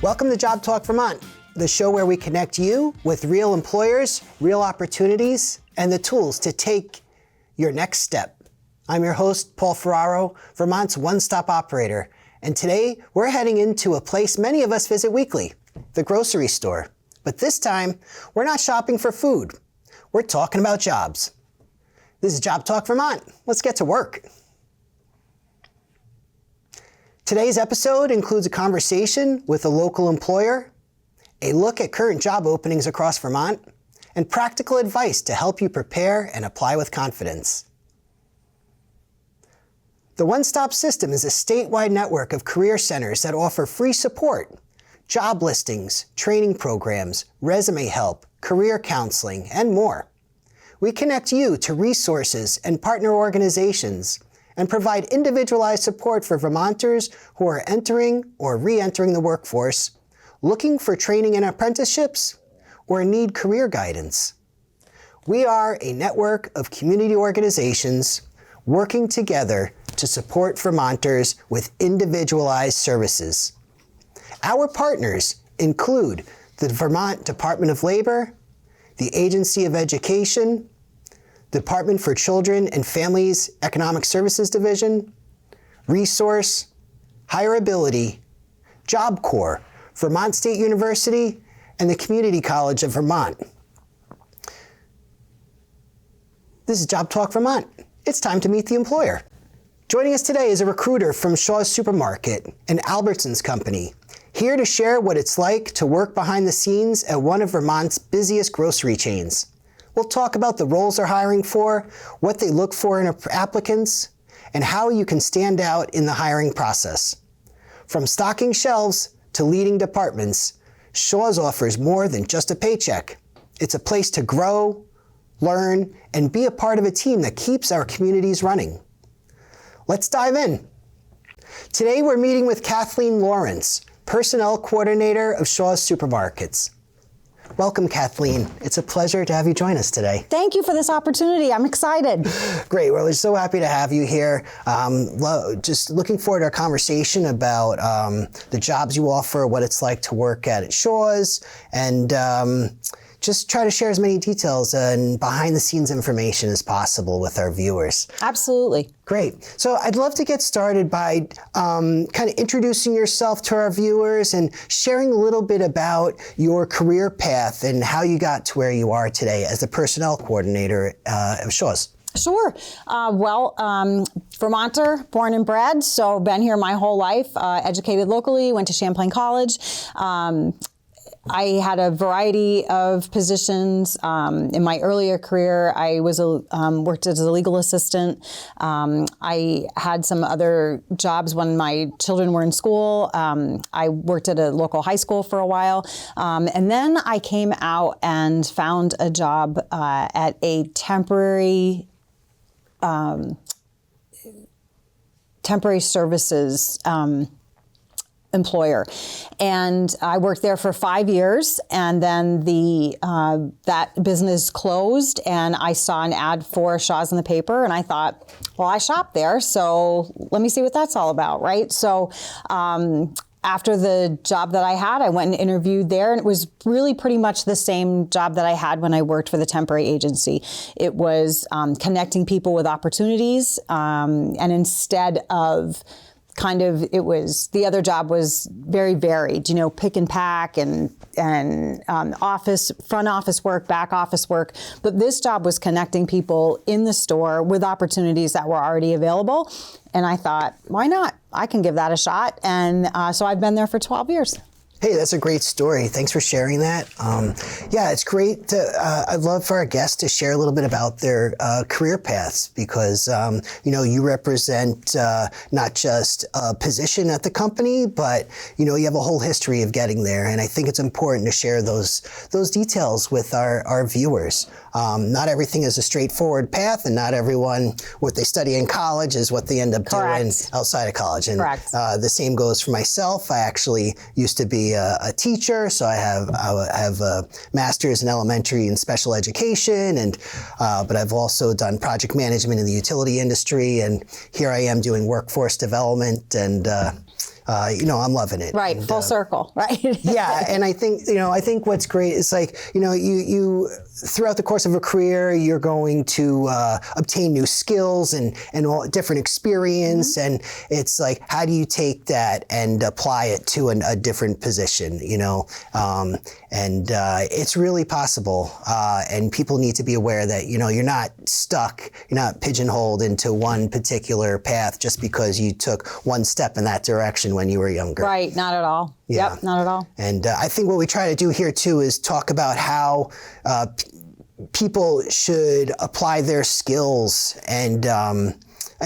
Welcome to Job Talk Vermont, the show where we connect you with real employers, real opportunities, and the tools to take your next step. I'm your host, Paul Ferraro, Vermont's one-stop operator, and today we're heading into a place many of us visit weekly, the grocery store. But this time, we're not shopping for food. We're talking about jobs. This is Job Talk Vermont. Let's get to work. Today's episode includes a conversation with a local employer, a look at current job openings across Vermont, and practical advice to help you prepare and apply with confidence. The One Stop System is a statewide network of career centers that offer free support, job listings, training programs, resume help, career counseling, and more. We connect you to resources and partner organizations and provide individualized support for Vermonters who are entering or re-entering the workforce, looking for training and apprenticeships, or need career guidance. We are a network of community organizations working together to support Vermonters with individualized services. Our partners include the Vermont Department of Labor, the Agency of Education, Department for Children and Families Economic Services Division, Resource, Hireability, Job Corps, Vermont State University, and the Community College of Vermont. This is Job Talk Vermont. It's time to meet the employer. Joining us today is a recruiter from Shaw's Supermarket, an Albertsons company, here to share what it's like to work behind the scenes at one of Vermont's busiest grocery chains. We'll talk about the roles they're hiring for, what they look for in applicants, and how you can stand out in the hiring process. From stocking shelves to leading departments, Shaw's offers more than just a paycheck. It's a place to grow, learn, and be a part of a team that keeps our communities running. Let's dive in. Today we're meeting with Kathleen Lawrence, Personnel Coordinator of Shaw's Supermarkets. Welcome, Kathleen. It's a pleasure to have you join us today. Thank you for this opportunity. I'm excited. Great. Well, we're so happy to have you here. Just looking forward to our conversation about the jobs you offer, what it's like to work at Shaw's, and just try to share as many details and behind-the-scenes information as possible with our viewers. Absolutely. Great. So I'd love to get started by kind of introducing yourself to our viewers and sharing a little bit about your career path and how you got to where you are today as the personnel coordinator of Shaw's. Sure. Vermonter, born and bred, so been here my whole life, educated locally, went to Champlain College. I had a variety of positions. In my earlier career, I was worked as a legal assistant. I had some other jobs when my children were in school. I worked at a local high school for a while. And then I came out and found a job at a temporary services employer, and I worked there for 5 years, and then that business closed, and I saw an ad for Shaw's in the paper, and I thought, well, I shop there, so let me see what that's all about, right? So after the job that I had, I went and interviewed there, and it was really pretty much the same job that I had when I worked for the temporary agency. It was connecting people with opportunities, and instead of the other job was very varied, pick and pack and front office work, back office work. But this job was connecting people in the store with opportunities that were already available. And I thought, why not? I can give that a shot. And so I've been there for 12 years. Hey, that's a great story. Thanks for sharing that. Yeah, it's great. I'd love for our guests to share a little bit about their career paths because, you represent not just a position at the company, but, you have a whole history of getting there. And I think it's important to share those details with our viewers. Not everything is a straightforward path, and not everyone, what they study in college is what they end up doing outside of college. And the same goes for myself. I actually used to be a teacher, so I have a master's in elementary and special education, and but I've also done project management in the utility industry, and here I am doing workforce development and I'm loving it. Right, and, full circle, right? Yeah, and I think what's great is like, you throughout the course of a career, you're going to obtain new skills and all different experience, and it's like, how do you take that and apply it to a different position, and it's really possible, and people need to be aware that, you're not stuck, you're not pigeonholed into one particular path just because you took one step in that direction when you were younger. Right, not at all. Yeah. Yep, not at all. And I think what we try to do here too is talk about how people should apply their skills and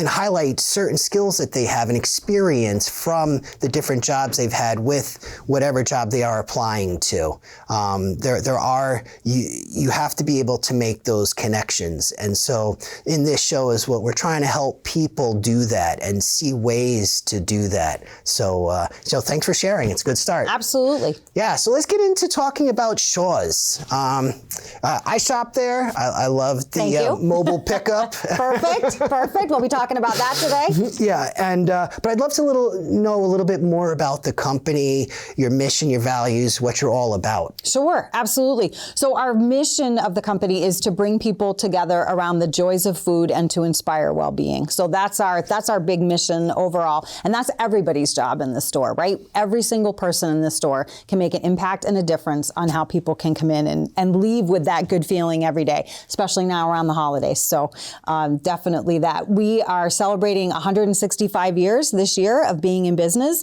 highlight certain skills that they have and experience from the different jobs they've had with whatever job they are applying to. You have to be able to make those connections. And so in this show is what we're trying to help people do that and see ways to do that. So thanks for sharing. It's a good start. Absolutely. Yeah, so let's get into talking about Shaw's. I shop there. I love the mobile pickup. Perfect. We'll be talking about that today. Yeah, and but I'd love to know a little bit more about the company, your mission, your values, what you're all about. Sure, absolutely. So our mission of the company is to bring people together around the joys of food and to inspire well-being. So that's our big mission overall, and that's everybody's job in the store, right? Every single person in the store can make an impact and a difference on how people can come in and leave with that good feeling every day, especially now around the holidays. So definitely that. We are celebrating 165 years this year of being in business.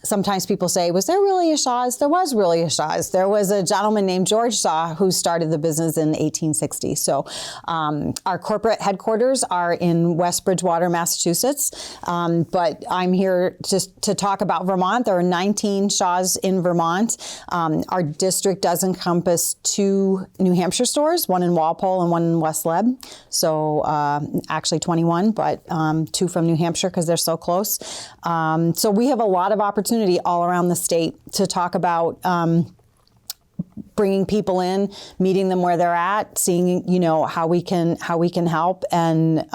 Sometimes people say, was there really a Shaw's? There was really a Shaw's. There was a gentleman named George Shaw who started the business in 1860. So our corporate headquarters are in West Bridgewater, Massachusetts. But I'm here just to talk about Vermont. There are 19 Shaw's in Vermont. Our district does encompass 2 New Hampshire stores, one in Walpole and one in West Leb. So actually 21, but 2 from New Hampshire because they're so close. So we have a lot of opportunity all around the state to talk about bringing people in, meeting them where they're at, seeing how we can help, and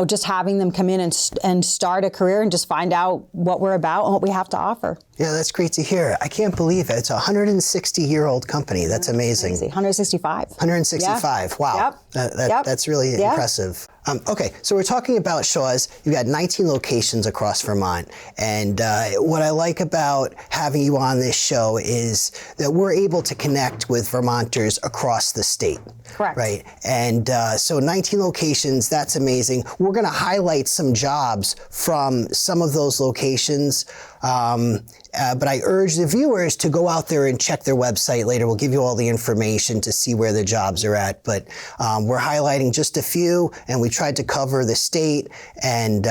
just having them come in and start a career and just find out what we're about and what we have to offer. Yeah, that's great to hear. I can't believe it. It's a 160-year-old company. That's amazing. 165. 165. Yeah. Wow. Yep. That's really impressive. Okay, so we're talking about Shaw's. You've got 19 locations across Vermont. And what I like about having you on this show is that we're able to connect with Vermonters across the state. Correct. Right? And so 19 locations, that's amazing. We're going to highlight some jobs from some of those locations. But I urge the viewers to go out there and check their website later. We'll give you all the information to see where the jobs are at. But we're highlighting just a few, and we tried to cover the state. And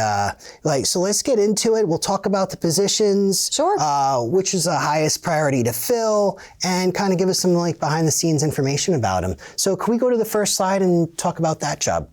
so let's get into it. We'll talk about the positions. Sure. Which is the highest priority to fill, and kind of give us some behind the scenes information about them. So can we go to the first slide and talk about that job?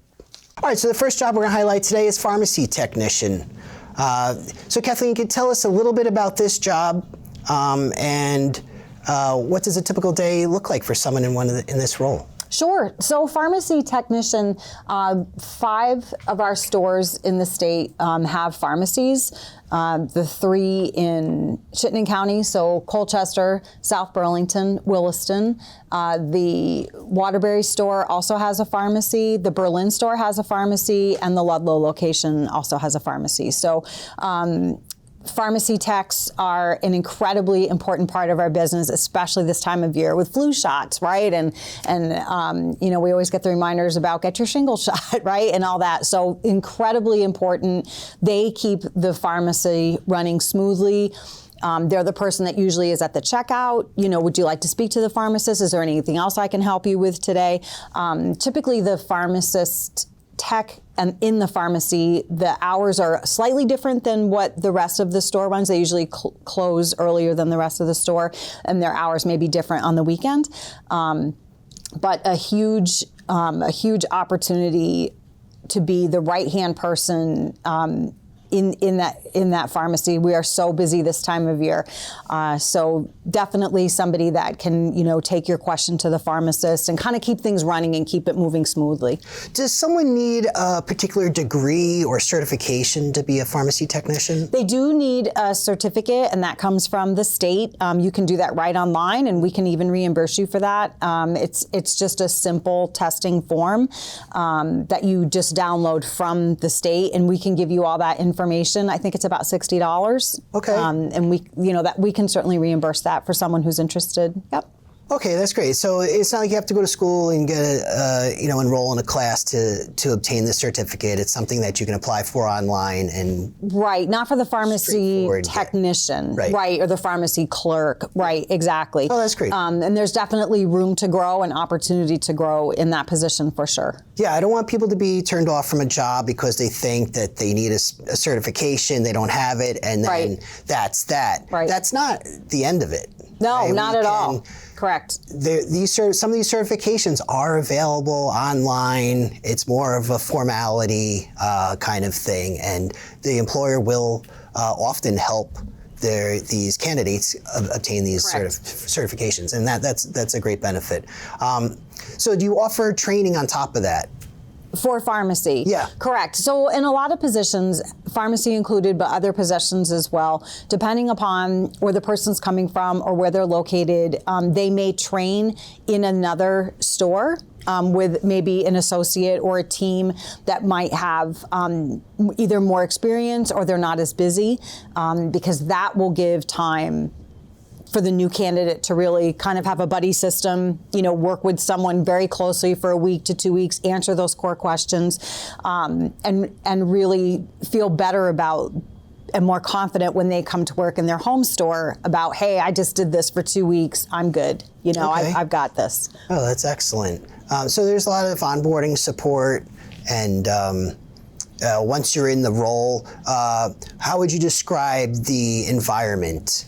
All right, so the first job we're going to highlight today is pharmacy technician. So Kathleen, can you tell us a little bit about this job, and what does a typical day look like for someone in this role? Sure. So pharmacy technician, 5 of our stores in the state have pharmacies. The 3 in Chittenden County, so Colchester, South Burlington, Williston. The Waterbury store also has a pharmacy. The Berlin store has a pharmacy, and the Ludlow location also has a pharmacy. So pharmacy techs are an incredibly important part of our business, especially this time of year with flu shots, right? And we always get the reminders about get your shingle shot, right? And all that. So incredibly important. They keep the pharmacy running smoothly. They're the person that usually is at the checkout. Would you like to speak to the pharmacist? Is there anything else I can help you with today? Typically the pharmacist tech and in the pharmacy, the hours are slightly different than what the rest of the store runs. They usually close earlier than the rest of the store, and their hours may be different on the weekend. But a huge opportunity to be the right-hand person in that pharmacy. We are so busy this time of year. So definitely somebody that can, take your question to the pharmacist and kind of keep things running and keep it moving smoothly. Does someone need a particular degree or certification to be a pharmacy technician? They do need a certificate, and that comes from the state. You can do that right online, and we can even reimburse you for that. It's just a simple testing form that you just download from the state, and we can give you all that information. I think it's about $60. Okay. And we can certainly reimburse that for someone who's interested. Yep. Okay, that's great. So it's not like you have to go to school and get enroll in a class to obtain the certificate. It's something that you can apply for online and right, not for the pharmacy technician, right, or the pharmacy clerk, right, exactly. Oh, that's great. And there's definitely room to grow and opportunity to grow in that position for sure. Yeah, I don't want people to be turned off from a job because they think that they need a certification, they don't have it, and then that's that. Right. That's not the end of it. No, not at all. Correct. Some of these certifications are available online. It's more of a formality kind of thing, and the employer will often help these candidates obtain these certifications, and that's a great benefit. So do you offer training on top of that? For pharmacy? Yeah. Correct. So in a lot of positions, pharmacy included, but other positions as well, depending upon where the person's coming from or where they're located, they may train in another store with maybe an associate or a team that might have either more experience or they're not as busy, because that will give time for the new candidate to really kind of have a buddy system, work with someone very closely for a week to 2 weeks, answer those core questions, and really feel better about and more confident when they come to work in their home store about, hey, I just did this for 2 weeks, I'm good, I've got this. Oh, that's excellent. So there's a lot of onboarding support, and once you're in the role, how would you describe the environment?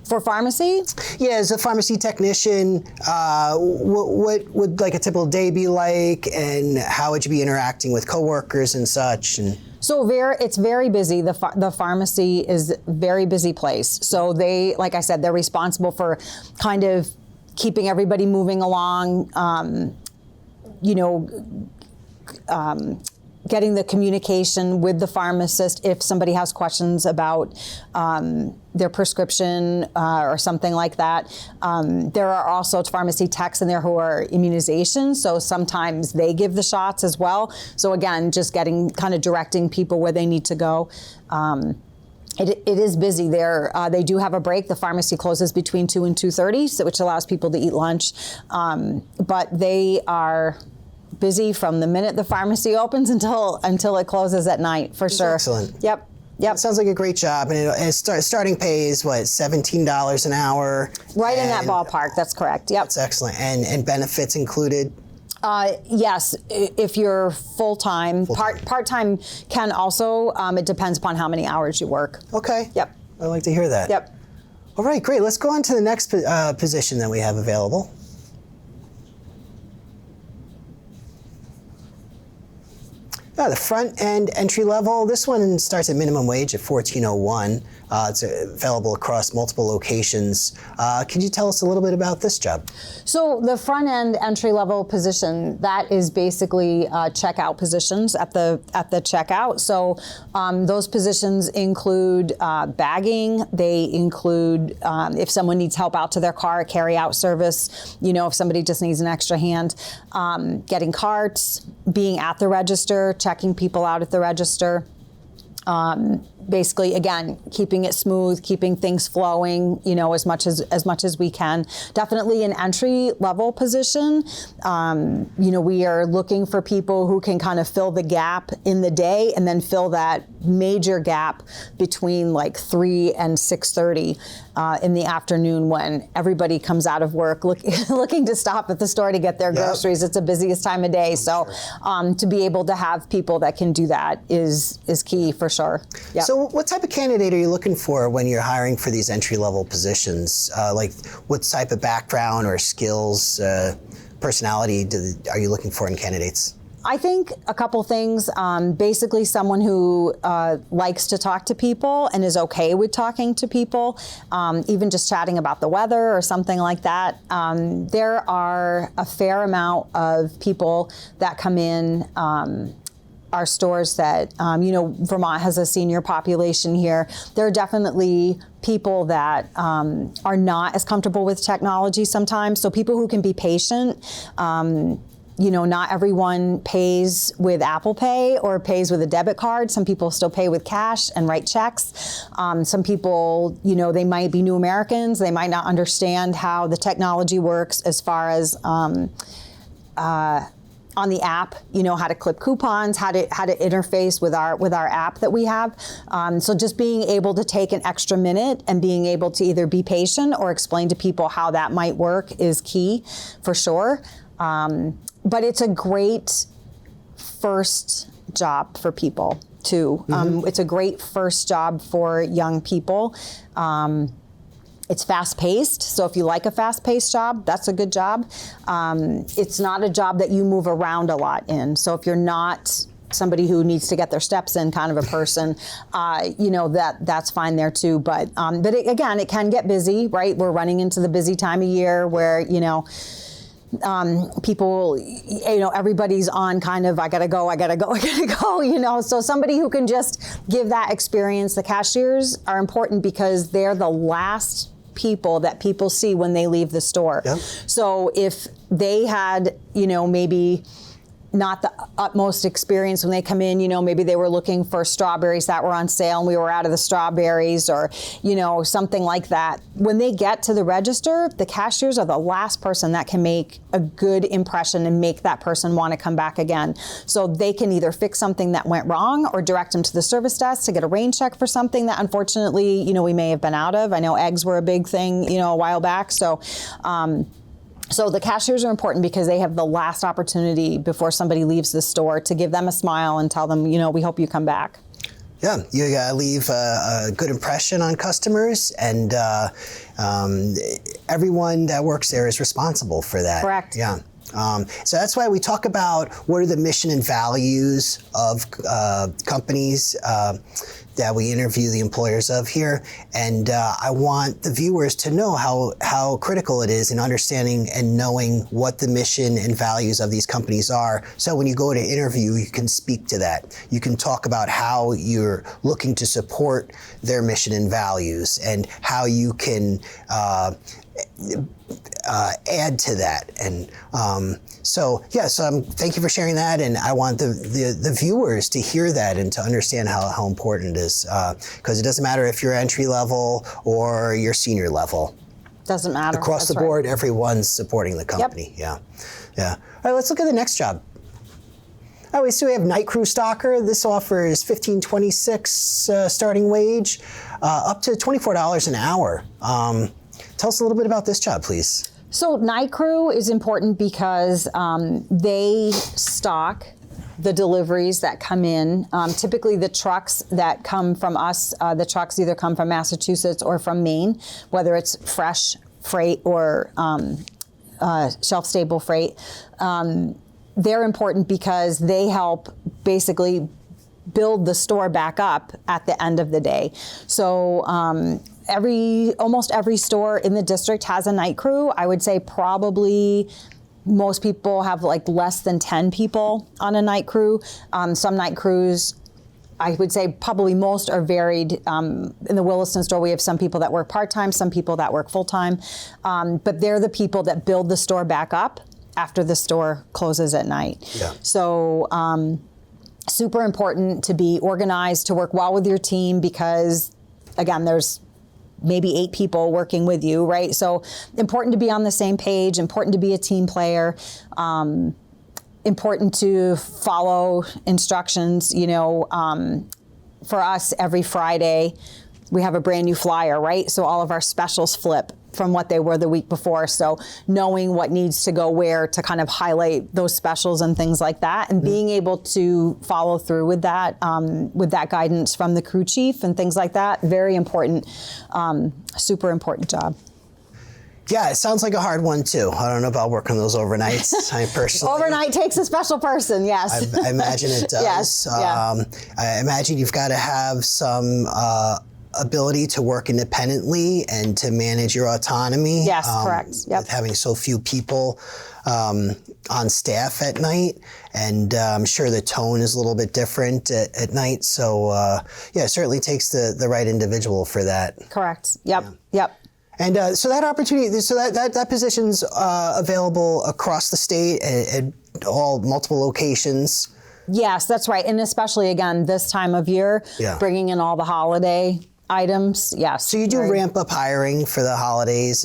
For pharmacy? Yeah, as a pharmacy technician, what would like a typical day be like, and how would you be interacting with coworkers and such? So it's very busy. The pharmacy is a very busy place. So they, like I said, they're responsible for kind of keeping everybody moving along, getting the communication with the pharmacist if somebody has questions about their prescription or something like that. There are also pharmacy techs in there who are immunizations, so sometimes they give the shots as well. So again, just directing people where they need to go. It is busy there. They do have a break. The pharmacy closes between 2 and 2:30, which allows people to eat lunch. But they are busy from the minute the pharmacy opens until it closes at night, for sure. Excellent. Yep. It sounds like a great job, and starting pay is what, $17 an hour? Right in that ballpark. That's correct. Yep. That's excellent, and benefits included. Yes, if you're full-time. Part-time can also. It depends upon how many hours you work. Okay. Yep. I'd like to hear that. Yep. All right, great. Let's go on to the next position that we have available. The front end entry level. This one starts at minimum wage at $14.01. It's available across multiple locations. Could you tell us a little bit about this job? So the front end entry level position, that is basically checkout positions at the checkout. So those positions include bagging. They include if someone needs help out to their car, carry out service. If somebody just needs an extra hand, getting carts, being at the register, checking people out at the register. Basically, again, keeping it smooth, keeping things flowing, as much as we can. Definitely an entry level position. We are looking for people who can kind of fill the gap in the day and then fill that major gap between like 3 and 6:30 in the afternoon when everybody comes out of work looking to stop at the store to get their groceries. It's the busiest time of day. So to be able to have people that can do that is key for sure. Yep. So what type of candidate are you looking for when you're hiring for these entry-level positions? Like what type of background or skills, personality are you looking for in candidates? I think a couple things. Basically, someone who likes to talk to people and is okay with talking to people, even just chatting about the weather or something like that. There are a fair amount of people that come in our stores that, Vermont has a senior population here. There are definitely people that are not as comfortable with technology sometimes. So people who can be patient. Not everyone pays with Apple Pay or pays with a debit card. Some people still pay with cash and write checks. Some people, they might be new Americans. They might not understand how the technology works as far as on the app, how to clip coupons, how to interface with our app that we have. So just being able to take an extra minute and being able to either be patient or explain to people how that might work is key for sure. But it's a great first job for people too. It's a great first job for young people. It's fast-paced, so if you like a fast-paced job, that's a good job. It's not a job that you move around a lot in. So if you're not somebody who needs to get their steps in kind of a person, that's fine there too. But it can get busy, right? We're running into the busy time of year where, people, everybody's on kind of, I gotta go. So somebody who can just give that experience. The cashiers are important because they're the last people that people see when they leave the store. Yep. So if they had, maybe not the utmost experience when they come in, maybe they were looking for strawberries that were on sale and we were out of the strawberries or, something like that. When they get to the register, the cashiers are the last person that can make a good impression and make that person want to come back again. So they can either fix something that went wrong or direct them to the service desk to get a rain check for something that unfortunately, we may have been out of. I know eggs were a big thing, a while back. So the cashiers are important because they have the last opportunity before somebody leaves the store to give them a smile and tell them, we hope you come back. Yeah, you gotta leave a good impression on customers, and everyone that works there is responsible for that. Correct. Yeah. So that's why we talk about what are the mission and values of companies that we interview the employers of here. And I want the viewers to know how critical it is in understanding and knowing what the mission and values of these companies are. So when you go to interview, you can speak to that. You can talk about how you're looking to support their mission and values and how you can add to that. And thank you for sharing that. And I want the viewers to hear that and to understand how important it is. Because it doesn't matter if you're entry level or you're senior level. Doesn't matter. Across the board, everyone's supporting the company. Yep. Yeah. All right, let's look at the next job. All right, so we have night crew stalker. This offers $15.26 starting wage, up to $24 an hour. Tell us a little bit about this job, please. So night crew is important because they stock the deliveries that come in. Typically the trucks that come from us, the trucks either come from Massachusetts or from Maine, whether it's fresh freight or shelf-stable freight. They're important because they help basically build the store back up at the end of the day. So almost every store in the district has a night crew. I would say probably most people have like less than 10 people on a night crew. Some night crews, I would say probably most are varied. In the Williston store, we have some people that work part-time, some people that work full-time. But they're the people that build the store back up after the store closes at night. Yeah. So super important to be organized, to work well with your team because, again, there's maybe 8 people working with you, right? So important to be on the same page, important to be a team player, important to follow instructions. For us, every Friday, we have a brand new flyer, right? So all of our specials flip from what they were the week before. So knowing what needs to go where to kind of highlight those specials and things like that, and being able to follow through with that guidance from the crew chief and things like that, very important, super important job. Yeah, it sounds like a hard one too. I don't know about working those overnights. I personally Overnight takes a special person. Yes, I imagine it does. Yes, yeah. I imagine you've got to have some ability to work independently and to manage your autonomy. Yes, correct. Yep. With having so few people on staff at night, and I'm sure the tone is a little bit different at night. So yeah, it certainly takes the right individual for that. Correct. Yep. Yeah. Yep. And so that opportunity, so that position's available across the state at all multiple locations. Yes, that's right. And especially, again, this time of year, bringing in all the holiday items. Yes. So you do ramp up hiring for the holidays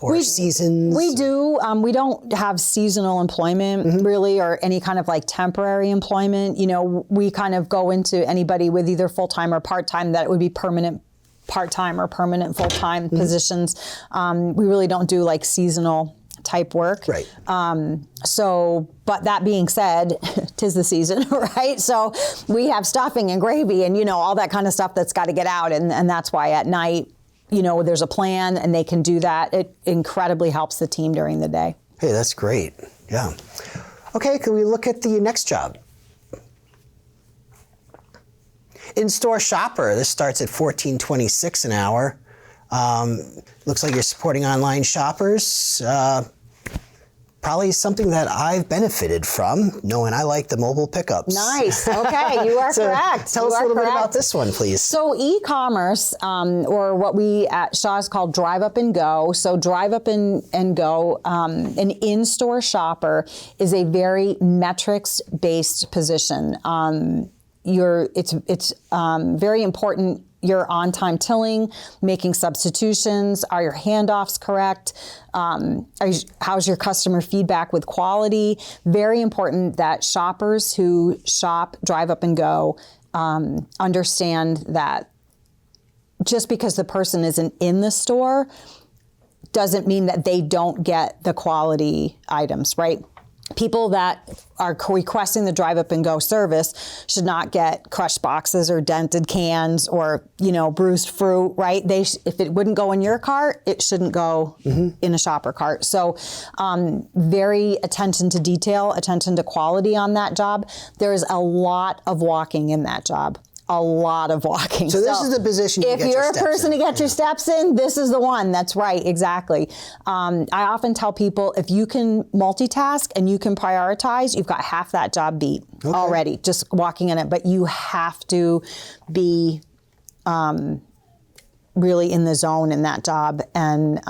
or seasons? We do. We don't have seasonal employment really, or any kind of like temporary employment. You know, we kind of go into anybody with either full-time or part-time that it would be permanent part-time or permanent full-time positions. We really don't do like seasonal type work. Right. But that being said, 'tis the season, right? So we have stuffing and gravy and, you know, all that kind of stuff that's got to get out. And that's why at night, you know, there's a plan and they can do that. It incredibly helps the team during the day. Hey, that's great. Yeah. Okay, can we look at the next job? In-store shopper. This starts at $14.26 an hour. Looks like you're supporting online shoppers. Probably something that I've benefited from, knowing I like the mobile pickups. Nice. Okay, you are correct. Tell us a little bit about this one, please. So e-commerce, or what we at Shaw's call Drive Up and Go. So Drive Up and Go, an in-store shopper is a very metrics-based position. It's very important. You're on-time tilling, making substitutions. Are your handoffs correct? How's your customer feedback with quality? Very important that shoppers who shop Drive Up and Go understand that just because the person isn't in the store doesn't mean that they don't get the quality items, right? People that are requesting the Drive Up and Go service should not get crushed boxes or dented cans or, you know, bruised fruit, right? If it wouldn't go in your cart, it shouldn't go in a shopper cart. So very attention to detail, attention to quality on that job. There's a lot of walking in that job. A lot of walking. So this is the position you if get you're your a steps person in. to get your steps in, this is the one. That's right, exactly. I often tell people if you can multitask and you can prioritize, you've got half that job beat already, just walking in it. But you have to be really in the zone in that job and,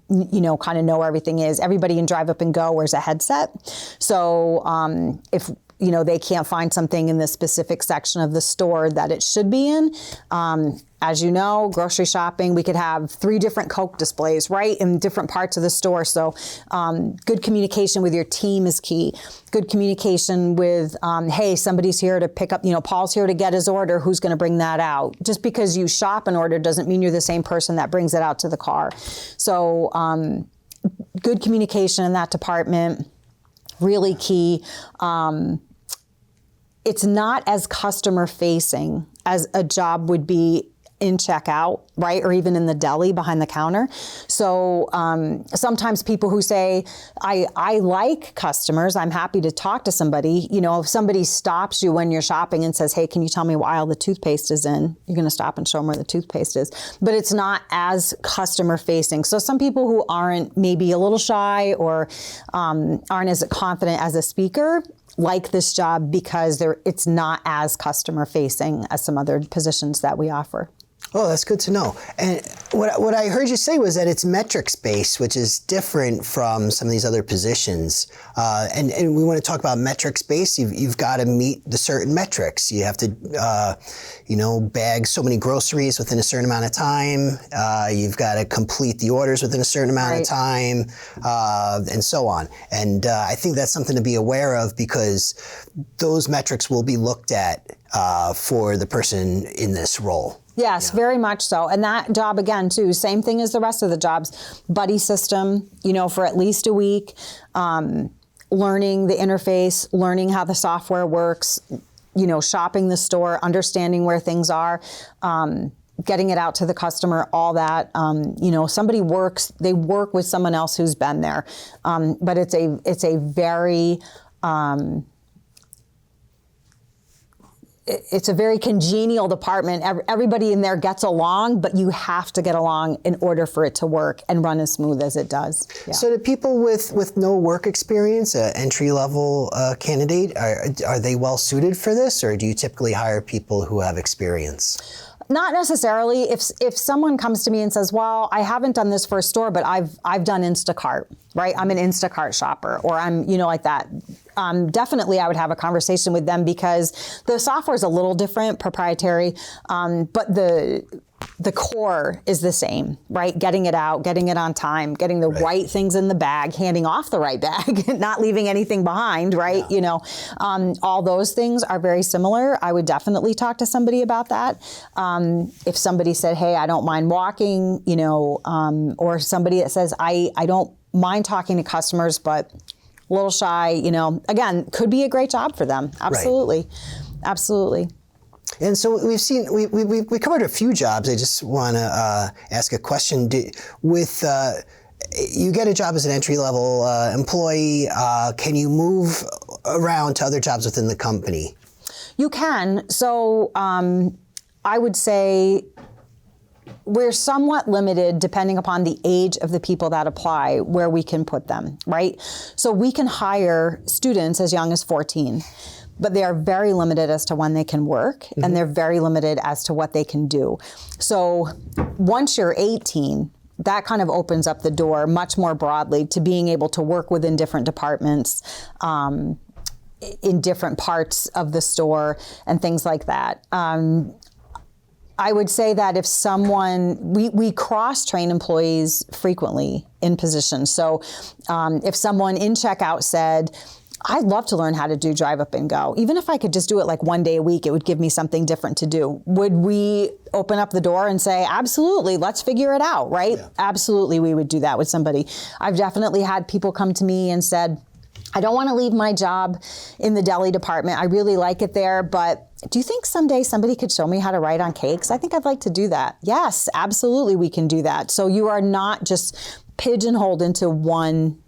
you know, kind of know where everything is. Everybody in Drive Up and Go wears a headset. So if you know, they can't find something in the specific section of the store that it should be in. As you know, grocery shopping, we could have 3 different Coke displays, right, in different parts of the store. So good communication with your team is key. Good communication with, hey, somebody's here to pick up, you know, Paul's here to get his order. Who's going to bring that out? Just because you shop an order doesn't mean you're the same person that brings it out to the car. So good communication in that department, really key. It's not as customer facing as a job would be in checkout, right? Or even in the deli behind the counter. So sometimes people who say, I like customers, I'm happy to talk to somebody. You know, if somebody stops you when you're shopping and says, hey, can you tell me why all the toothpaste is in? You're going to stop and show them where the toothpaste is. But it's not as customer facing. So some people who aren't maybe a little shy or aren't as confident as a speaker like this job because it's not as customer facing as some other positions that we offer. Oh, that's good to know. And what I heard you say was that it's metrics based, which is different from some of these other positions. And we want to talk about metrics based. You've got to meet the certain metrics. You have to, you know, bag so many groceries within a certain amount of time. You've got to complete the orders within a certain amount of time, and so on. And I think that's something to be aware of because those metrics will be looked at for the person in this role. Yes, very much so. And that job, again, too, same thing as the rest of the jobs. Buddy system, you know, for at least a week, learning the interface, learning how the software works, you know, shopping the store, understanding where things are. getting it out to the customer, all that. They work with someone else who's been there. But it's a very congenial department. Everybody in there gets along, but you have to get along in order for it to work and run as smooth as it does. Yeah. So do people with no work experience, an entry-level candidate, are they well suited for this, or do you typically hire people who have experience? Not necessarily. If someone comes to me and says, well, I haven't done this for a store, but I've done Instacart, right? I'm an Instacart shopper, or I'm, like that. Definitely I would have a conversation with them, because the software is a little different, proprietary, but the core is the same, right? Getting it out, getting it on time, getting the right things in the bag, handing off the right bag, not leaving anything behind, right? Yeah. All those things are very similar. I would definitely talk to somebody about that. If somebody said, hey, I don't mind walking, or somebody that says, I don't mind talking to customers, but a little shy, again, could be a great job for them. Absolutely. Right. Absolutely. And so we've seen, we covered a few jobs. I just want to ask a question. You get a job as an entry-level employee, can you move around to other jobs within the company? You can. So I would say we're somewhat limited depending upon the age of the people that apply, where we can put them, right? So we can hire students as young as 14. But they are very limited as to when they can work, and they're very limited as to what they can do. So once you're 18, that kind of opens up the door much more broadly to being able to work within different departments, in different parts of the store and things like that. I would say that if we cross-train employees frequently in positions. So if someone in checkout said, I'd love to learn how to do drive up and go. Even if I could just do it like one day a week, it would give me something different to do. Would we open up the door and say, absolutely, let's figure it out, right? Yeah. Absolutely, we would do that with somebody. I've definitely had people come to me and said, I don't want to leave my job in the deli department. I really like it there, but do you think someday somebody could show me how to write on cakes? I think I'd like to do that. Yes, absolutely, we can do that. So you are not just pigeonholed into one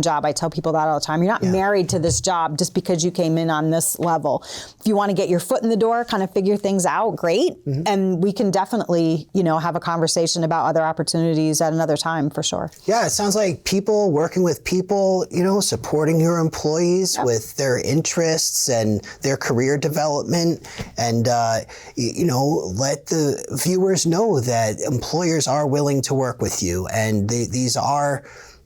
job. I tell people that all the time. You're not married to this job just because you came in on this level. If you want to get your foot in the door, kind of figure things out, great. And we can definitely, have a conversation about other opportunities at another time, for sure. Yeah, it sounds like people working with people, supporting your employees with their interests and their career development, and, let the viewers know that employers are willing to work with you, and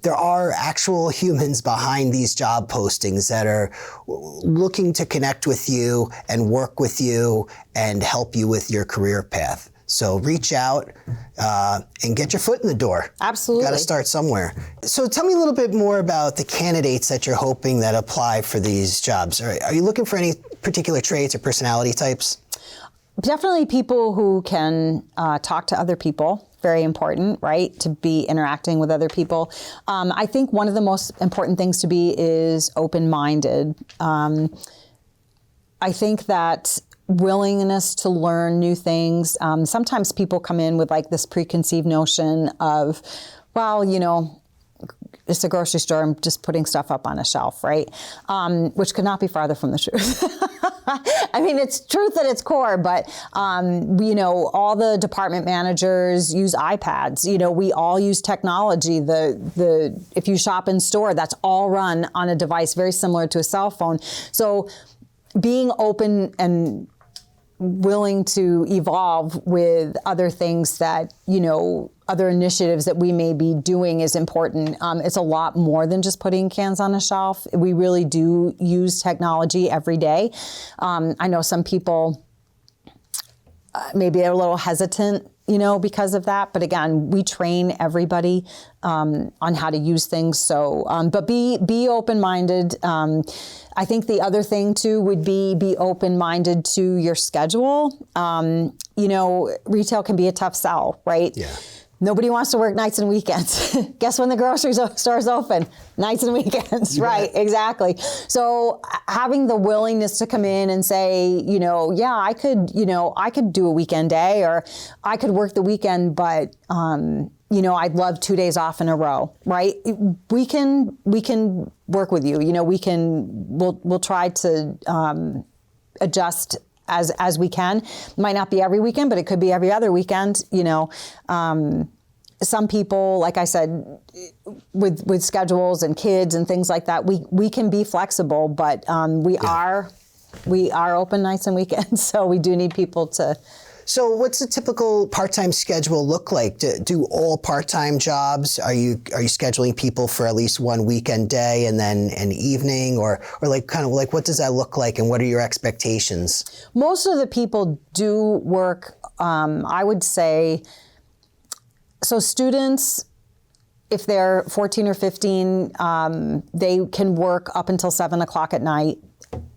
there are actual humans behind these job postings that are looking to connect with you and work with you and help you with your career path. So reach out and get your foot in the door. Absolutely. Got to start somewhere. So tell me a little bit more about the candidates that you're hoping that apply for these jobs. Are you looking for any particular traits or personality types? Definitely people who can talk to other people. Very important, right? To be interacting with other people. I think one of the most important things to be is open-minded. I think that willingness to learn new things. Sometimes people come in with like this preconceived notion of, well, it's a grocery store, I'm just putting stuff up on a shelf, right? Which could not be farther from the truth. I mean, it's truth at its core, but, all the department managers use iPads. We all use technology. If you shop in store, that's all run on a device very similar to a cell phone. So being open and willing to evolve with other things that, other initiatives that we may be doing is important. It's a lot more than just putting cans on a shelf. We really do use technology every day. I know some people maybe are a little hesitant, because of that. But again, we train everybody on how to use things. So, but be open-minded. I think the other thing too would be open-minded to your schedule. Retail can be a tough sell, right? Yeah. Nobody wants to work nights and weekends. Guess when the grocery store's open? Nights and weekends, right? Exactly. So having the willingness to come in and say, yeah, I could do a weekend day, or I could work the weekend, but I'd love 2 days off in a row, right? We can work with you. We'll try to adjust as we can. Might not be every weekend, but it could be every other weekend. Some people, like I said, with schedules and kids and things like that, we can be flexible, but we are open nights and weekends, so we do need people to. So what's a typical part-time schedule look like? Do all part-time jobs, are you scheduling people for at least one weekend day and then an evening, or what does that look like, and what are your expectations? Most of the people do work, I would say, so students, if they're 14 or 15, they can work up until 7 o'clock at night.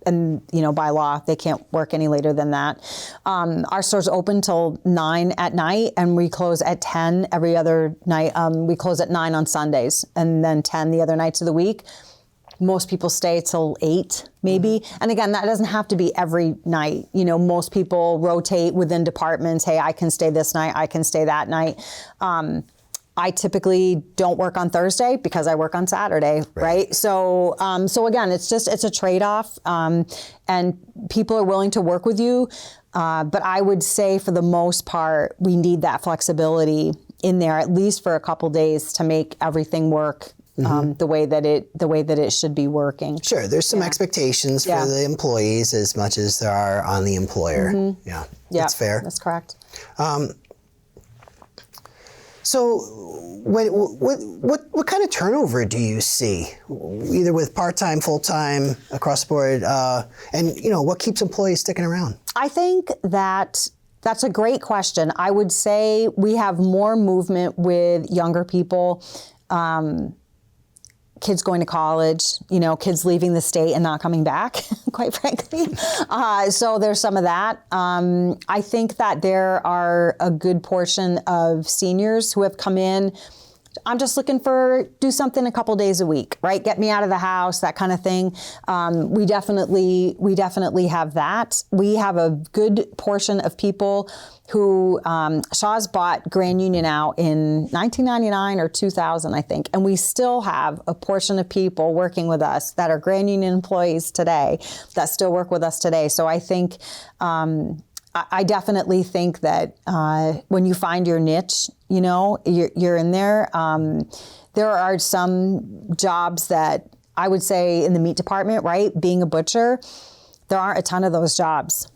And, by law, they can't work any later than that. Our store's open till 9 at night, and we close at 10 every other night. We close at 9 on Sundays, and then 10 the other nights of the week. Most people stay till 8, maybe. Mm-hmm. And again, that doesn't have to be every night. Most people rotate within departments. Hey, I can stay this night, I can stay that night. I typically don't work on Thursday because I work on Saturday, right? So again, it's a trade-off, and people are willing to work with you. But I would say for the most part, we need that flexibility in there, at least for a couple days, to make everything work the way that it should be working. Sure, there's some expectations for the employees as much as there are on the employer. Mm-hmm. Yeah, that's fair. That's correct. So what kind of turnover do you see, either with part-time, full-time, across the board, and what keeps employees sticking around? I think that's a great question. I would say we have more movement with younger people, kids going to college, kids leaving the state and not coming back, quite frankly. So there's some of that. I think that there are a good portion of seniors who have come in. I'm just looking do something a couple days a week, right? Get me out of the house, that kind of thing. We definitely have that. We have a good portion of people who Shaw's bought Grand Union out in 1999 or 2000, I think. And we still have a portion of people working with us that are Grand Union employees today that still work with us today. So I think, I definitely think that when you find your niche, you're in there. There are some jobs that I would say in the meat department, right? Being a butcher, there aren't a ton of those jobs.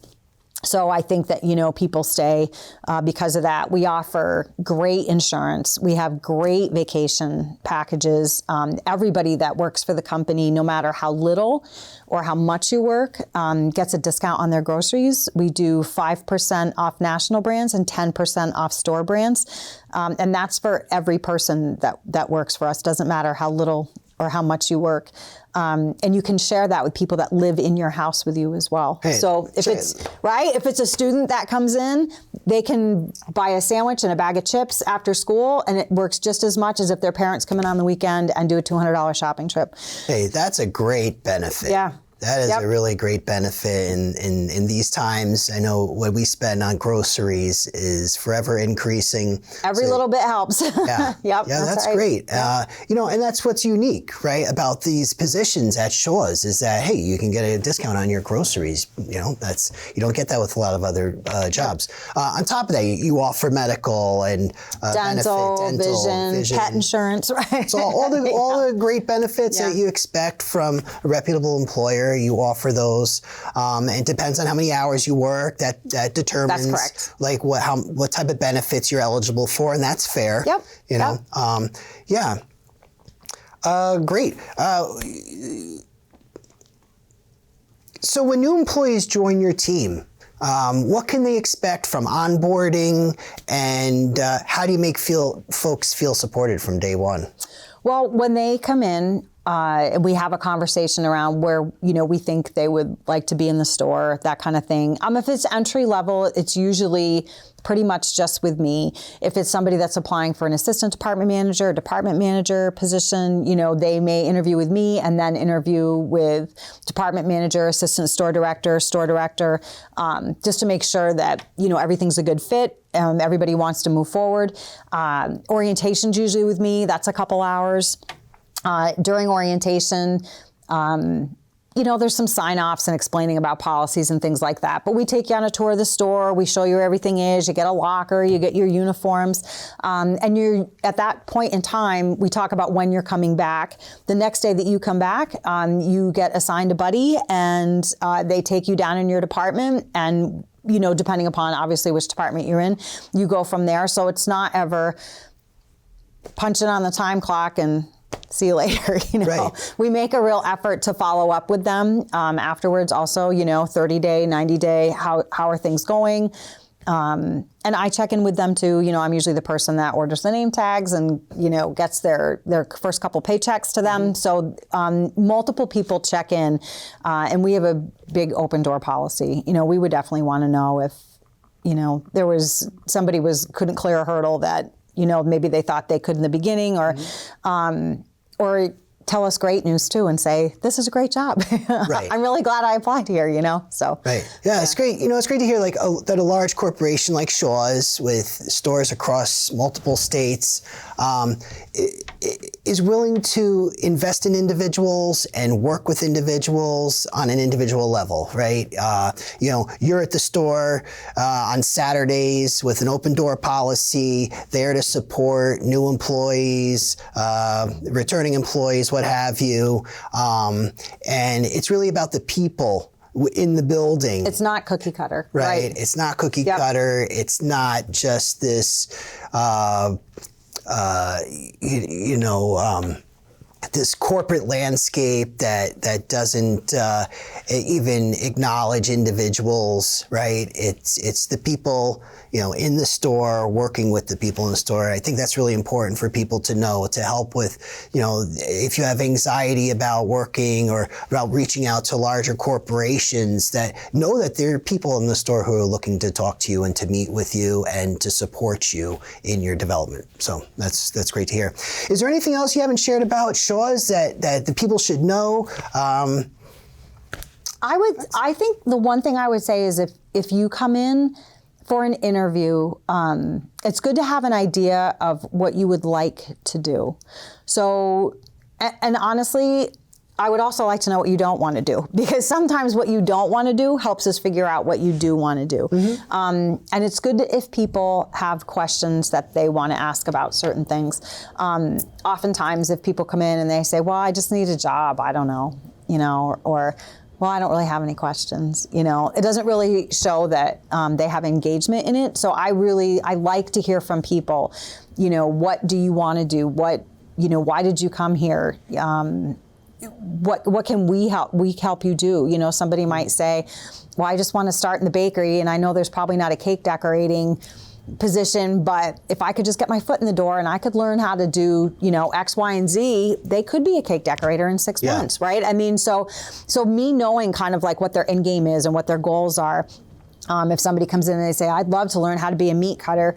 So I think that, people stay because of that. We offer great insurance. We have great vacation packages. Everybody that works for the company, no matter how little or how much you work, gets a discount on their groceries. We do 5% off national brands and 10% off store brands. And that's for every person that works for us. Doesn't matter how little or how much you work. And you can share that with people that live in your house with you as well. Hey, so if it's a student that comes in, they can buy a sandwich and a bag of chips after school, and it works just as much as if their parents come in on the weekend and do a $200 shopping trip. Hey, that's a great benefit. Yeah. That is a really great benefit in these times. I know what we spend on groceries is forever increasing. Every little bit helps. Yeah, yeah, that's right. Great. Yeah. And that's what's unique, right, about these positions at Shaw's is that, hey, you can get a discount on your groceries. You don't get that with a lot of other jobs. On top of that, you offer medical and dental, vision, pet insurance, right? So all the great benefits that you expect from a reputable employer. You offer those. It depends on how many hours you work. That determines that's correct. Like what type of benefits you're eligible for, and that's fair. Yep. Great. So when new employees join your team, what can they expect from onboarding, and how do you make folks feel supported from day one? Well, when they come in, We have a conversation around where, we think they would like to be in the store, that kind of thing. If it's entry level, it's usually pretty much just with me. If it's somebody that's applying for an assistant department manager position, they may interview with me and then interview with department manager, assistant store director, just to make sure that, everything's a good fit. Everybody wants to move forward. Orientation's usually with me. That's a couple hours. During orientation, there's some sign-offs and explaining about policies and things like that. But we take you on a tour of the store. We show you where everything is. You get a locker. You get your uniforms. And you're at that point in time, we talk about when you're coming back. The next day that you come back, you get assigned a buddy, and they take you down in your department. And, depending upon obviously which department you're in, you go from there. So it's not ever punching on the time clock and see you later. Right. We make a real effort to follow up with them afterwards. Also, 30-day, 90-day, how are things going? And I check in with them too. I'm usually the person that orders the name tags and, gets their first couple paychecks to them. So multiple people check in, and we have a big open door policy. We would definitely want to know if, there was somebody couldn't clear a hurdle that, maybe they thought they could in the beginning, or tell us great news too and say, this is a great job. Right. I'm really glad I applied here, so. Right. Yeah, it's great. It's great to hear that a large corporation like Shaw's with stores across multiple states is willing to invest in individuals and work with individuals on an individual level, right? You're at the store on Saturdays with an open door policy, there to support new employees, returning employees, what have you. And it's really about the people in the building. It's not cookie cutter. Right. It's not cookie cutter. It's not just this, this corporate landscape that doesn't even acknowledge individuals, right? It's the people, in the store, working with the people in the store. I think that's really important for people to know, to help with, if you have anxiety about working or about reaching out to larger corporations, that know that there are people in the store who are looking to talk to you and to meet with you and to support you in your development. So that's great to hear. Is there anything else you haven't shared about Shaw's that the people should know? I think the one thing I would say is if you come in for an interview, it's good to have an idea of what you would like to do. So, and honestly, I would also like to know what you don't want to do, because sometimes what you don't want to do helps us figure out what you do want to do. Mm-hmm. And it's good if people have questions that they want to ask about certain things. Oftentimes if people come in and they say, well, I just need a job, I don't know, or well, I don't really have any questions. It doesn't really show that they have engagement in it. So I like to hear from people, what do you want to do? Why did you come here? What can we help you do? Somebody might say, well, I just want to start in the bakery, and I know there's probably not a cake decorating position, but if I could just get my foot in the door and I could learn how to do, X, Y, and Z, they could be a cake decorator in 6 months, right? I mean, so me knowing kind of like what their end game is and what their goals are. If somebody comes in and they say, I'd love to learn how to be a meat cutter,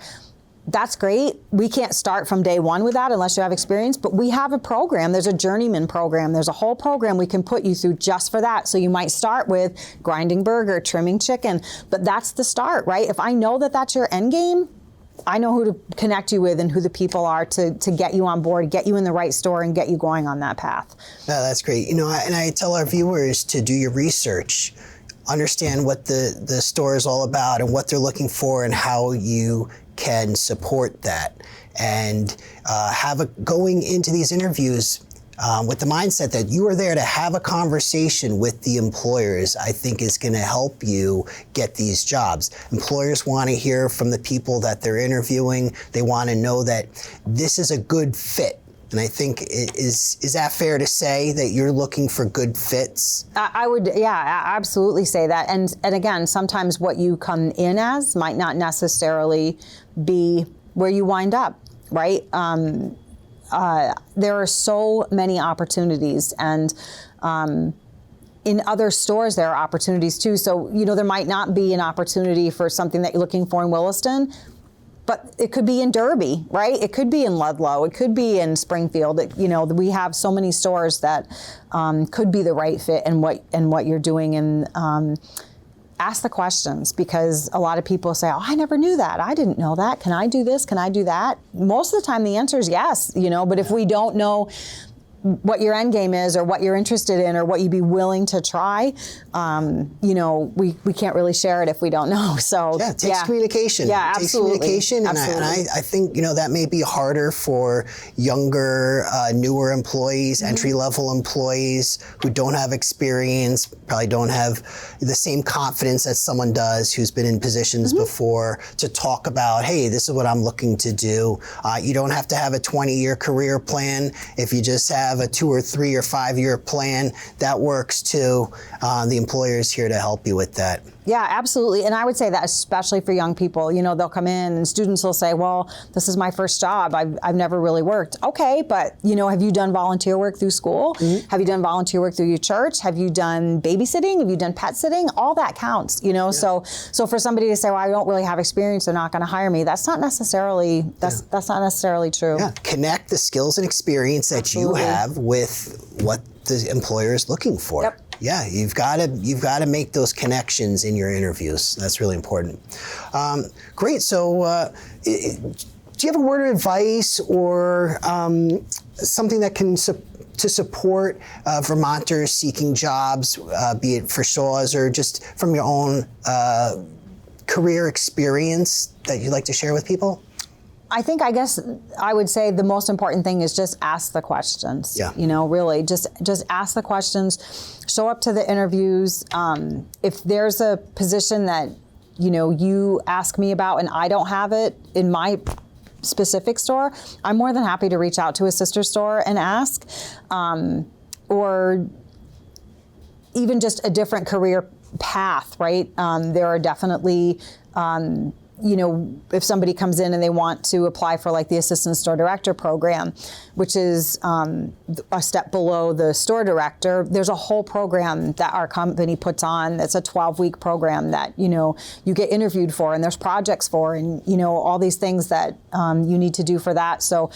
that's great. We can't start from day one with that unless you have experience, but we have a program. There's a journeyman program. There's a whole program we can put you through just for that. So you might start with grinding burger, trimming chicken, but that's the start, right? If I know that that's your end game, I know who to connect you with and who the people are to get you on board, get you in the right store, and get you going on that path. No, that's great. And I tell our viewers to do your research, understand what the store is all about and what they're looking for and how you can support that, and going into these interviews with the mindset that you are there to have a conversation with the employers, I think is going to help you get these jobs. Employers want to hear from the people that they're interviewing. They want to know that this is a good fit. And I think, is that fair to say that you're looking for good fits? I would, absolutely say that. And again, sometimes what you come in as might not necessarily be where you wind up, right? there are so many opportunities, and in other stores there are opportunities too. So, there might not be an opportunity for something that you're looking for in Williston, but it could be in Derby, right? It could be in Ludlow. It could be in Springfield. We have so many stores that could be the right fit in what you're doing. And ask the questions, because a lot of people say, "Oh, I never knew that. I didn't know that. Can I do this? Can I do that?" Most of the time, the answer is yes. But if we don't know what your end game is, or what you're interested in, or what you'd be willing to try, we can't really share it if we don't know. So yeah, it takes communication. Yeah, it takes absolutely. communication, and I think that may be harder for younger, newer employees, entry-level employees who don't have experience, probably don't have the same confidence that someone does who's been in positions before, to talk about, hey, this is what I'm looking to do. You don't have to have a 20-year career plan. If you just have a 2 or 3 or 5 year plan, that works too. The employer is here to help you with that. Yeah, absolutely. And I would say that especially for young people, they'll come in and students will say, well, this is my first job. I've never really worked. Okay, but have you done volunteer work through school? Have you done volunteer work through your church? Have you done babysitting? Have you done pet sitting? All that counts, So for somebody to say, well, I don't really have experience, they're not going to hire me. That's not necessarily true. Yeah, connect the skills and experience that you have with what the employer is looking for. Yep. Yeah, you've got to make those connections in your interviews. That's really important. Great. So, do you have a word of advice or something that can to support Vermonters seeking jobs, be it for Shaw's or just from your own career experience that you'd like to share with people? I guess I would say the most important thing is just ask the questions. Yeah. Really just ask the questions, show up to the interviews. If there's a position that, you ask me about and I don't have it in my specific store, I'm more than happy to reach out to a sister store and ask, or even just a different career path, right? There are definitely, if somebody comes in and they want to apply for like the assistant store director program, which is a step below the store director, there's a whole program that our company puts on. That's a 12-week program that, you get interviewed for, and there's projects for, and, all these things that you need to do for that. So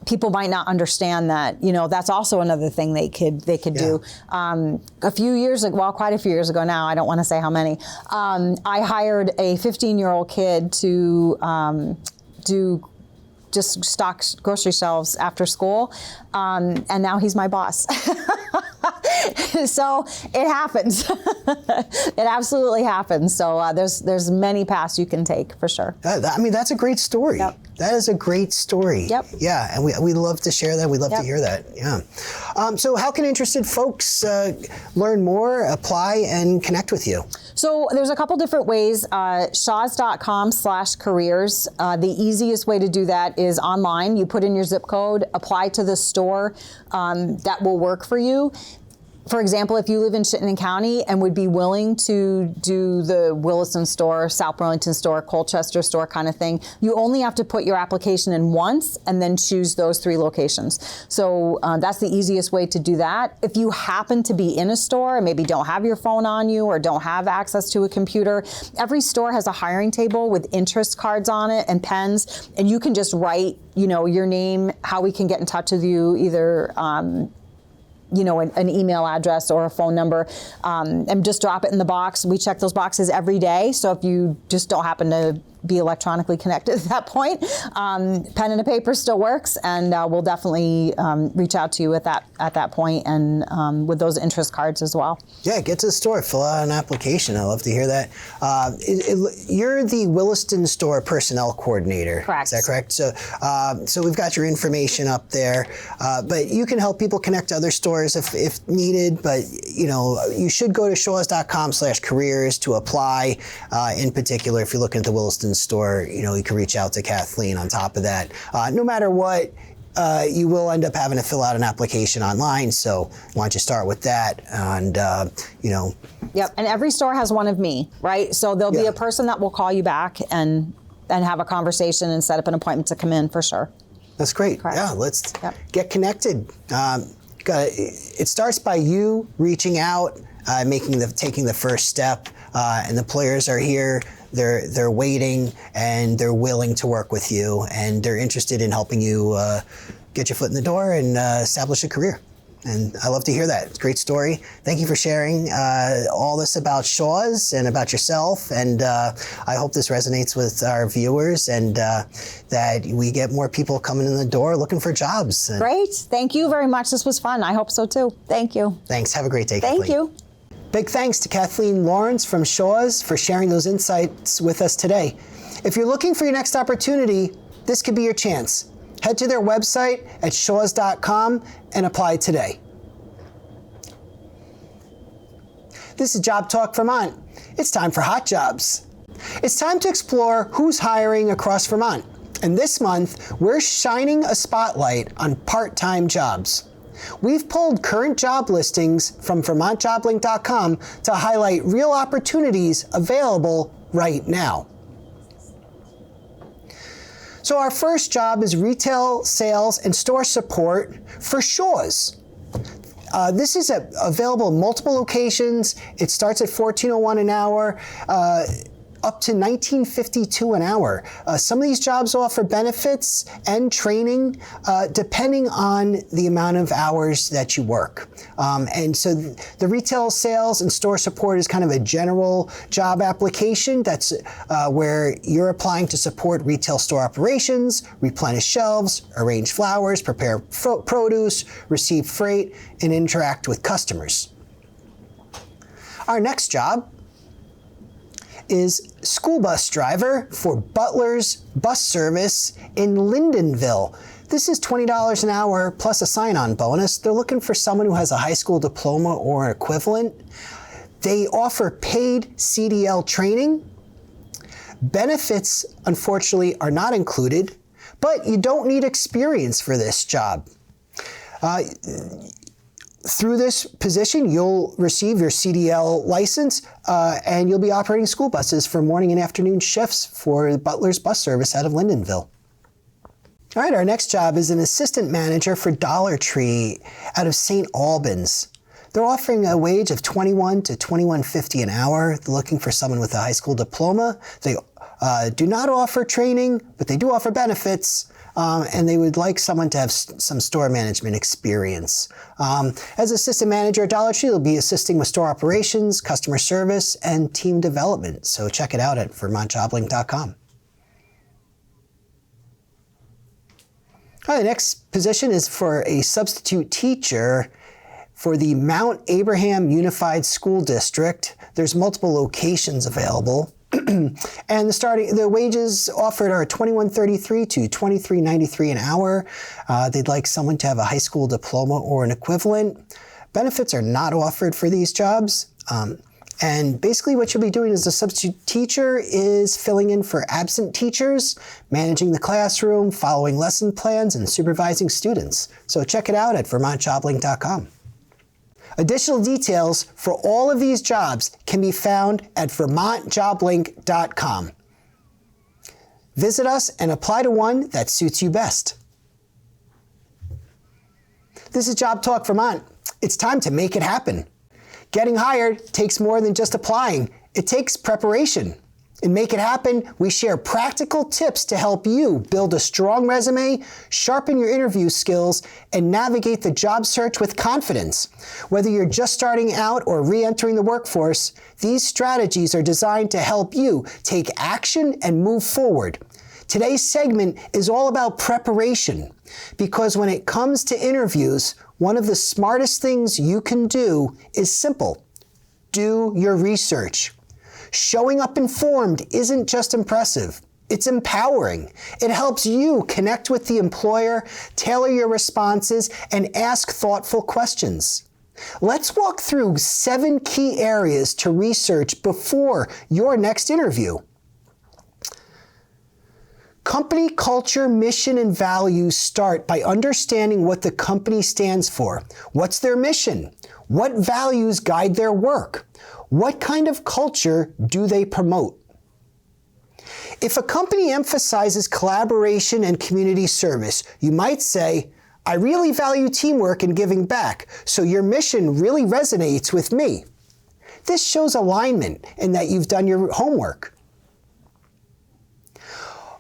people might not understand that, that's also another thing they could do. A few years ago, well, quite a few years ago now, I don't want to say how many, I hired a 15-year-old kid to do just stock grocery shelves after school, and now he's my boss. So it happens. It absolutely happens. So there's many paths you can take for sure. That's a great story. Yep. That is a great story. Yep. Yeah, and we love to share that. We love to hear that. Yeah. So how can interested folks learn more, apply, and connect with you? So there's a couple different ways. Shaws.com/careers. The easiest way to do that is online. You put in your zip code, apply to the store that will work for you. For example, if you live in Chittenden County and would be willing to do the Williston store, South Burlington store, Colchester store kind of thing, you only have to put your application in once and then choose those 3 locations. So that's the easiest way to do that. If you happen to be in a store and maybe don't have your phone on you or don't have access to a computer, every store has a hiring table with interest cards on it and pens, and you can just write, your name, how we can get in touch with you, either an email address or a phone number, and just drop it in the box. We check those boxes every day. So if you just don't happen to be electronically connected at that point, pen and a paper still works, and we'll definitely reach out to you at that point, and with those interest cards as well. Yeah, get to the store, fill out an application. I love to hear that. You're the Williston store personnel coordinator. Correct. Is that correct? So, so we've got your information up there, but you can help people connect to other stores if needed. But you should go to shaws.com/careers to apply. In particular, if you're looking at the Williston store, you can reach out to Kathleen on top of that. No matter what, you will end up having to fill out an application online. So why don't you start with that? And, Yep. And every store has one of me, right? So there'll be a person that will call you back and have a conversation and set up an appointment to come in for sure. That's great. Correct. Yeah, let's get connected. It starts by you reaching out, taking the first step, and the employers are here. They're waiting, and they're willing to work with you, and they're interested in helping you get your foot in the door and establish a career. And I love to hear that. It's a great story. Thank you for sharing all this about Shaw's and about yourself. And I hope this resonates with our viewers, and that we get more people coming in the door looking for jobs. Great. Thank you very much. This was fun. I hope so too. Thank you. Thanks. Have a great day, Thank Kathleen. you. Big thanks to Kathleen Lawrence from Shaw's for sharing those insights with us today. If you're looking for your next opportunity, this could be your chance. Head to their website at shaws.com and apply today. This is Job Talk Vermont. It's time for Hot Jobs. It's time to explore who's hiring across Vermont. And this month, we're shining a spotlight on part-time jobs. We've pulled current job listings from VermontJobLink.com to highlight real opportunities available right now. So our first job is retail sales and store support for Shaw's. This is available in multiple locations. It starts at $14.01 an hour, up to $19.52 an hour. Some of these jobs offer benefits and training depending on the amount of hours that you work. And so the retail sales and store support is kind of a general job application. That's where you're applying to support retail store operations, replenish shelves, arrange flowers, prepare produce, receive freight, and interact with customers. Our next job is school bus driver for Butler's Bus Service in Lyndonville. This is $20 an hour plus a sign-on bonus. They're looking for someone who has a high school diploma or an equivalent. They offer paid CDL training. Benefits, unfortunately, are not included, but you don't need experience for this job. Through this position, you'll receive your CDL license, and you'll be operating school buses for morning and afternoon shifts for Butler's Bus Service out of Lyndonville. All right, our next job is an assistant manager for Dollar Tree out of St. Albans. They're offering a wage of $21 to $21.50 an hour. They're looking for someone with a high school diploma. They do not offer training, but they do offer benefits. And they would like someone to have some store management experience. As assistant manager at Dollar Tree, they'll be assisting with store operations, customer service, and team development. So check it out at VermontJobLink.com. All right, the next position is for a substitute teacher for the Mount Abraham Unified School District. There's multiple locations available. And the wages offered are $21.33 to $23.93 an hour. They'd like someone to have a high school diploma or an equivalent. Benefits are not offered for these jobs. And basically what you'll be doing as a substitute teacher is filling in for absent teachers, managing the classroom, following lesson plans, and supervising students. So check it out at VermontJobLink.com. Additional details for all of these jobs can be found at VermontJobLink.com. Visit us and apply to one that suits you best. This is Job Talk Vermont. It's time to make it happen. Getting hired takes more than just applying. It takes preparation. In Make It Happen, we share practical tips to help you build a strong resume, sharpen your interview skills, and navigate the job search with confidence. Whether you're just starting out or re-entering the workforce, these strategies are designed to help you take action and move forward. Today's segment is all about preparation, because when it comes to interviews, one of the smartest things you can do is simple. Do your research. Showing up informed isn't just impressive, it's empowering. It helps you connect with the employer, tailor your responses, and ask thoughtful questions. Let's walk through 7 key areas to research before your next interview. Company culture, mission, and values start by understanding what the company stands for. What's their mission? What values guide their work? What kind of culture do they promote? If a company emphasizes collaboration and community service, you might say, I really value teamwork and giving back, so your mission really resonates with me. This shows alignment and that you've done your homework.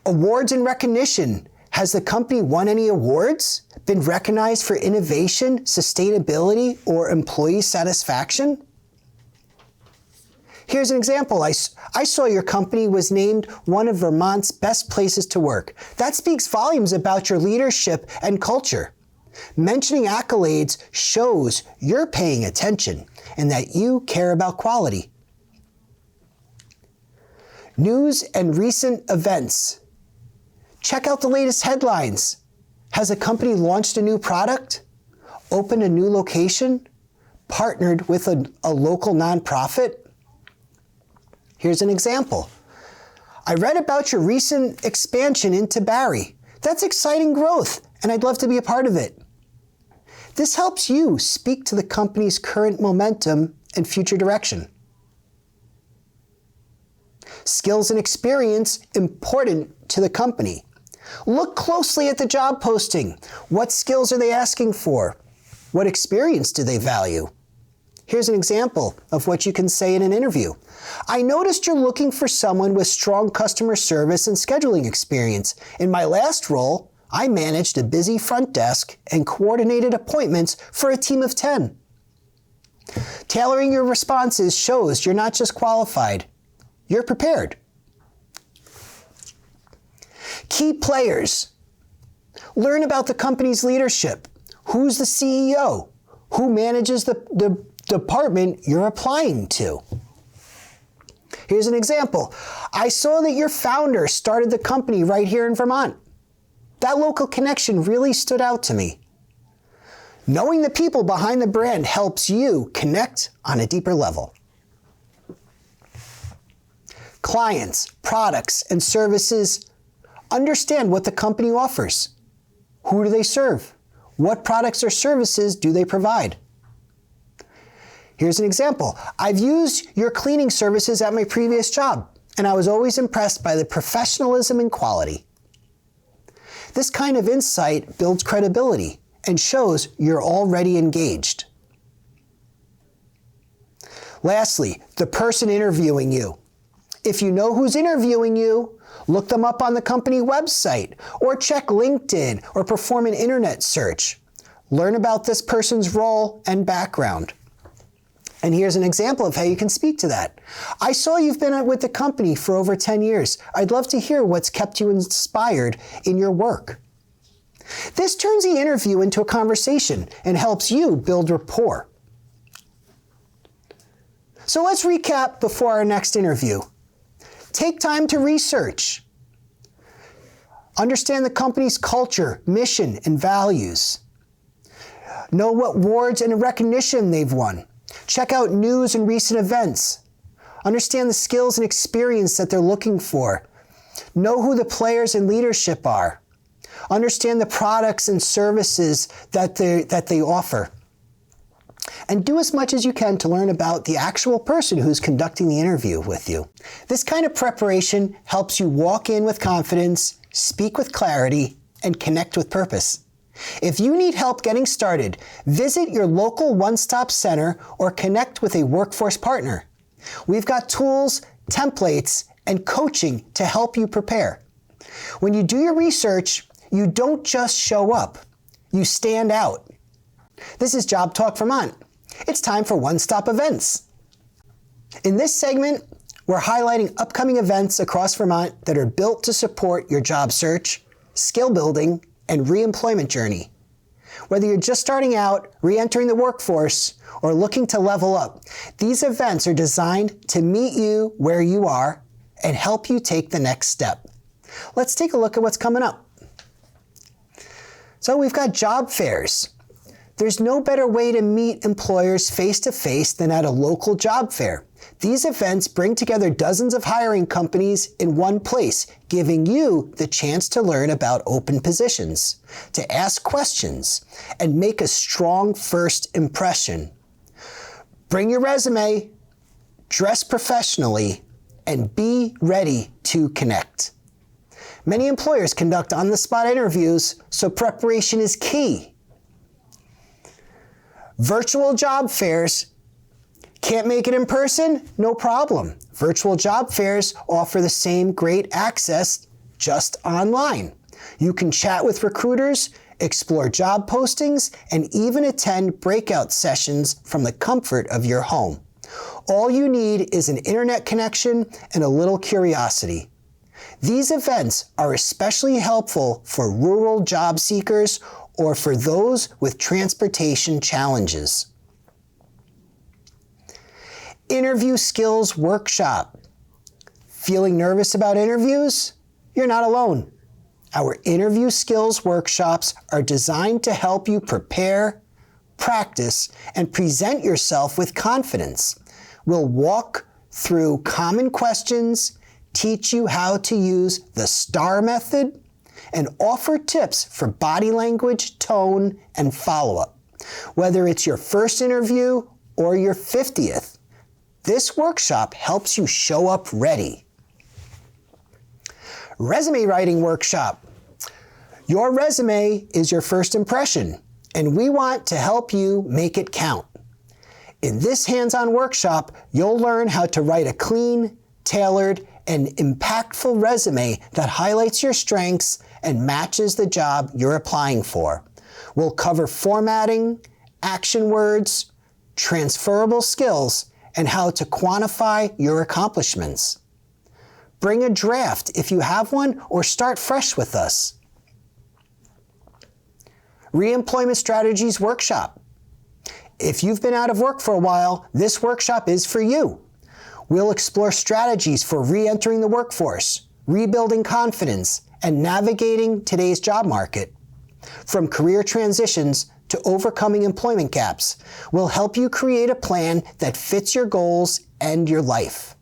Awards and recognition. Has the company won any awards? Been recognized for innovation, sustainability, or employee satisfaction? Here's an example. I saw your company was named one of Vermont's best places to work. That speaks volumes about your leadership and culture. Mentioning accolades shows you're paying attention and that you care about quality. News and recent events. Check out the latest headlines. Has a company launched a new product? Opened a new location? Partnered with a local nonprofit? Here's an example. I read about your recent expansion into Barrie. That's exciting growth, and I'd love to be a part of it. This helps you speak to the company's current momentum and future direction. Skills and experience important to the company. Look closely at the job posting. What skills are they asking for? What experience do they value? Here's an example of what you can say in an interview. I noticed you're looking for someone with strong customer service and scheduling experience. In my last role, I managed a busy front desk and coordinated appointments for a team of 10. Tailoring your responses shows you're not just qualified, you're prepared. Key players. Learn about the company's leadership. Who's the CEO? Who manages the department you're applying to? Here's an example. I saw that your founder started the company right here in Vermont. That local connection really stood out to me. Knowing the people behind the brand helps you connect on a deeper level. Clients, products, and services. Understand what the company offers. Who do they serve? What products or services do they provide? Here's an example. I've used your cleaning services at my previous job, and I was always impressed by the professionalism and quality. This kind of insight builds credibility and shows you're already engaged. Lastly, the person interviewing you. If you know who's interviewing you, look them up on the company website, or check LinkedIn, or perform an internet search. Learn about this person's role and background. And here's an example of how you can speak to that. I saw you've been with the company for over 10 years. I'd love to hear what's kept you inspired in your work. This turns the interview into a conversation and helps you build rapport. So let's recap before our next interview. Take time to research. Understand the company's culture, mission, and values. Know what awards and recognition they've won. Check out news and recent events. Understand the skills and experience that they're looking for. Know who the players in leadership are. Understand the products and services that they offer. And do as much as you can to learn about the actual person who's conducting the interview with you. This kind of preparation helps you walk in with confidence, speak with clarity, and connect with purpose. If you need help getting started, visit your local one-stop center or connect with a workforce partner. We've got tools, templates, and coaching to help you prepare. When you do your research, you don't just show up, you stand out. This is JobTalk Vermont. It's time for one-stop events. In this segment, we're highlighting upcoming events across Vermont that are built to support your job search, skill building, and reemployment journey. Whether you're just starting out, re-entering the workforce, or looking to level up, these events are designed to meet you where you are and help you take the next step. Let's take a look at what's coming up. So we've got job fairs. There's no better way to meet employers face-to-face than at a local job fair. These events bring together dozens of hiring companies in one place, giving you the chance to learn about open positions, to ask questions, and make a strong first impression. Bring your resume, dress professionally, and be ready to connect. Many employers conduct on-the-spot interviews, so preparation is key. Virtual job fairs. Can't make it in person? No problem. Virtual job fairs offer the same great access, just online. You can chat with recruiters, explore job postings, and even attend breakout sessions from the comfort of your home. All you need is an internet connection and a little curiosity. These events are especially helpful for rural job seekers or for those with transportation challenges. Interview Skills Workshop. Feeling nervous about interviews? You're not alone. Our interview skills workshops are designed to help you prepare, practice, and present yourself with confidence. We'll walk through common questions, teach you how to use the STAR method, and offer tips for body language, tone, and follow-up. Whether it's your first interview or your 50th, this workshop helps you show up ready. Resume Writing Workshop. Your resume is your first impression, and we want to help you make it count. In this hands-on workshop, you'll learn how to write a clean, tailored, and impactful resume that highlights your strengths and matches the job you're applying for. We'll cover formatting, action words, transferable skills, and how to quantify your accomplishments. Bring a draft if you have one, or start fresh with us. Reemployment Strategies Workshop. If you've been out of work for a while, this workshop is for you. We'll explore strategies for re-entering the workforce, rebuilding confidence, and navigating today's job market. From career transitions to overcoming employment gaps, we'll help you create a plan that fits your goals and your life.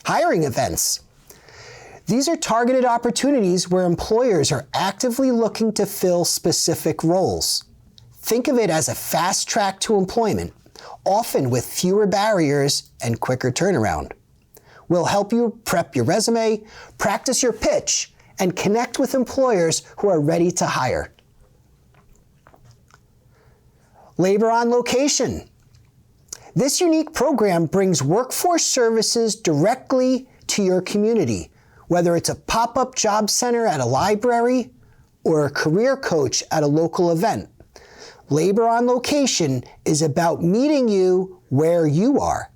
Hiring events. These are targeted opportunities where employers are actively looking to fill specific roles. Think of it as a fast track to employment, often with fewer barriers and quicker turnaround. We'll help you prep your resume, practice your pitch, and connect with employers who are ready to hire. Labor on Location. This unique program brings workforce services directly to your community, whether it's a pop-up job center at a library or a career coach at a local event. Labor on Location is about meeting you where you are.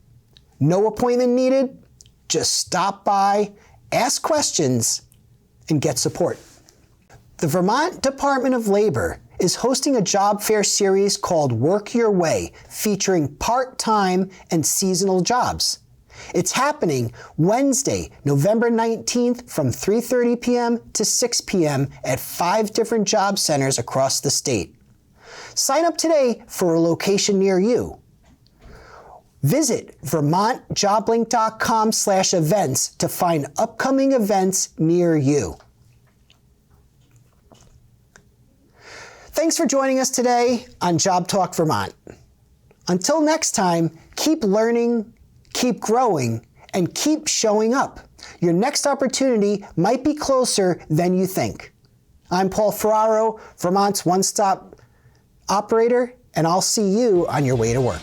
No appointment needed. Just stop by, ask questions, and get support. The Vermont Department of Labor is hosting a job fair series called Work Your Way, featuring part-time and seasonal jobs. It's happening Wednesday, November 19th from 3:30 p.m. to 6 p.m. at 5 different job centers across the state. Sign up today for a location near you. Visit vermontjoblink.com/events to find upcoming events near you. Thanks for joining us today on Job Talk Vermont. Until next time, keep learning, keep growing, and keep showing up. Your next opportunity might be closer than you think. I'm Paul Ferraro, Vermont's one-stop operator, and I'll see you on your way to work.